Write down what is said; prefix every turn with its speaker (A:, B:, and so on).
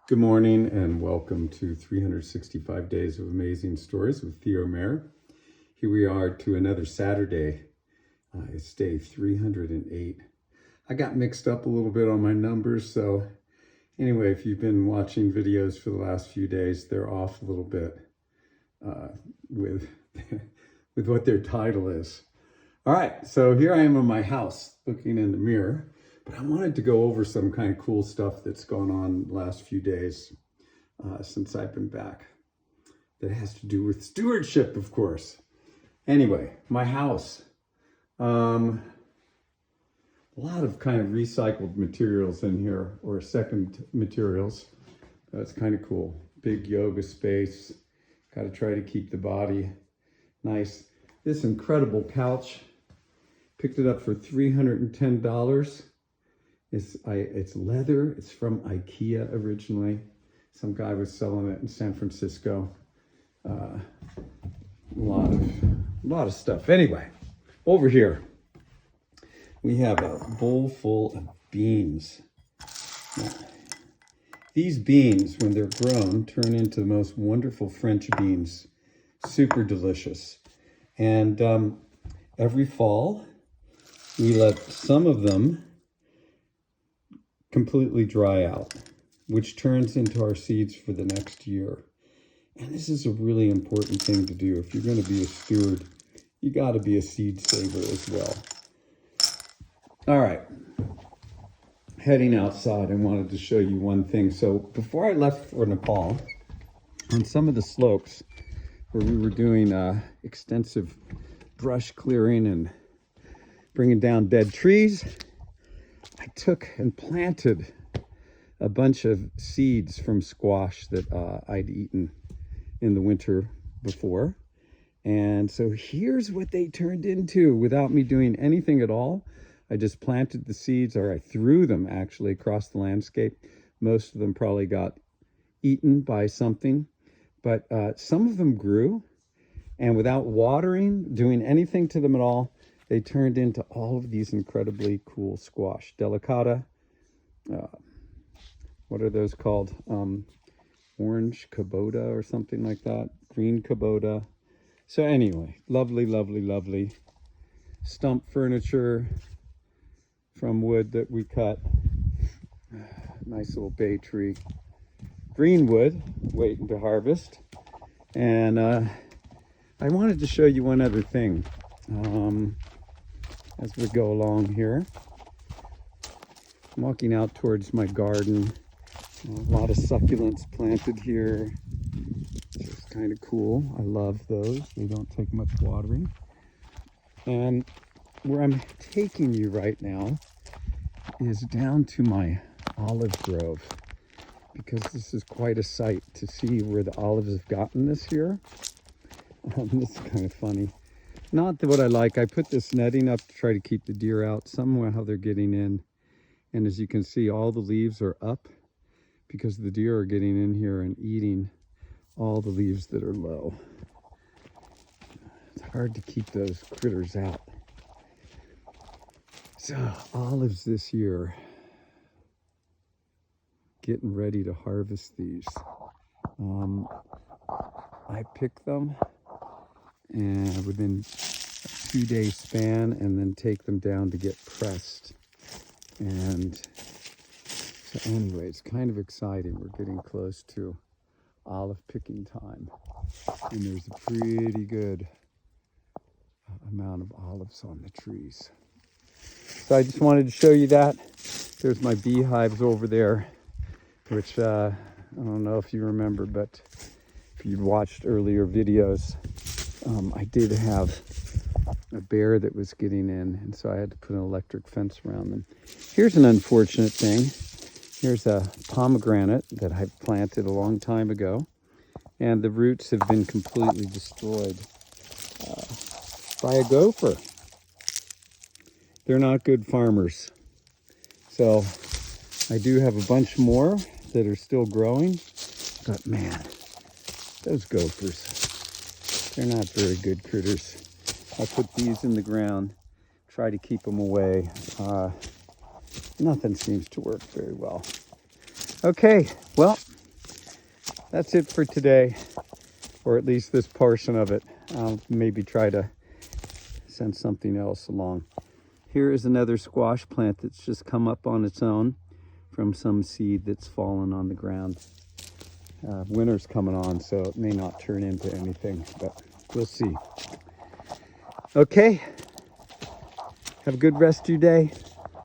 A: Good morning and welcome to 365 Days of Amazing Stories with Theo Mayer. Here we are to another Saturday. It's day 308. I got mixed up a little bit on my numbers, so anyway, if you've been watching videos for the last few days, they're off a little bit with, with what their title is. All right, so here I am in my house looking in the mirror. But I wanted to go over some kind of cool stuff that's gone on the last few days since I've been back. That has to do with stewardship, of course. Anyway, my house. A lot of kind of recycled materials in here, or second materials. That's kind of cool. Big yoga space. Got to try to keep the body nice. This incredible couch. Picked it up for $310. It's leather. It's from IKEA originally. Some guy was selling it in San Francisco. A lot of stuff. Anyway, over here we have a bowl full of beans. Now, these beans, when they're grown, turn into the most wonderful French beans. Super delicious. And every fall, we let some of them completely dry out, which turns into our seeds for the next year. And this is a really important thing to do. If you're going to be a steward, you got to be a seed saver as well. All right, heading outside, I wanted to show you one thing. So before I left for Nepal, on some of the slopes where we were doing extensive brush clearing and bringing down dead trees, I took and planted a bunch of seeds from squash that I'd eaten in the winter before. And so here's what they turned into without me doing anything at all. I just planted the seeds, or I threw them actually across the landscape. Most of them probably got eaten by something, but some of them grew, and without watering, doing anything to them at all, they turned into all of these incredibly cool squash. Delicata, what are those called? Orange Kubota or something like that. Green Kubota. So anyway, lovely, lovely, lovely. Stump furniture from wood that we cut. Nice little bay tree. Green wood, waiting to harvest. And I wanted to show you one other thing. As we go along here, I'm walking out towards my garden. A lot of succulents planted here, which is kind of cool. I love those. They don't take much watering. And where I'm taking you right now is down to my olive grove, because this is quite a sight to see where the olives have gotten this year. This is kind of funny. Not what I like. I put this netting up to try to keep the deer out. Somehow they're getting in. And as you can see, all the leaves are up because the deer are getting in here and eating all the leaves that are low. It's hard to keep those critters out. So, olives this year. Getting ready to harvest these. I pick them and within a 2-day span, and then take them down to get pressed. And so anyway, it's kind of exciting. We're getting close to olive picking time, and there's a pretty good amount of olives on the trees. So I just wanted to show you that. There's my beehives over there, which I don't know if you remember, but if you'd watched earlier videos, I did have a bear that was getting in, and so I had to put an electric fence around them. Here's an unfortunate thing. Here's a pomegranate that I planted a long time ago, and the roots have been completely destroyed by a gopher. They're not good farmers. So I do have a bunch more that are still growing, but man, those gophers, they're not very good critters. I put these in the ground, try to keep them away. Nothing seems to work very well. Okay, well, that's it for today, or at least this portion of it. I'll maybe try to send something else along. Here is another squash plant that's just come up on its own from some seed that's fallen on the ground. Winter's coming on, so it may not turn into anything, but we'll see. Okay, have a good rest of your day.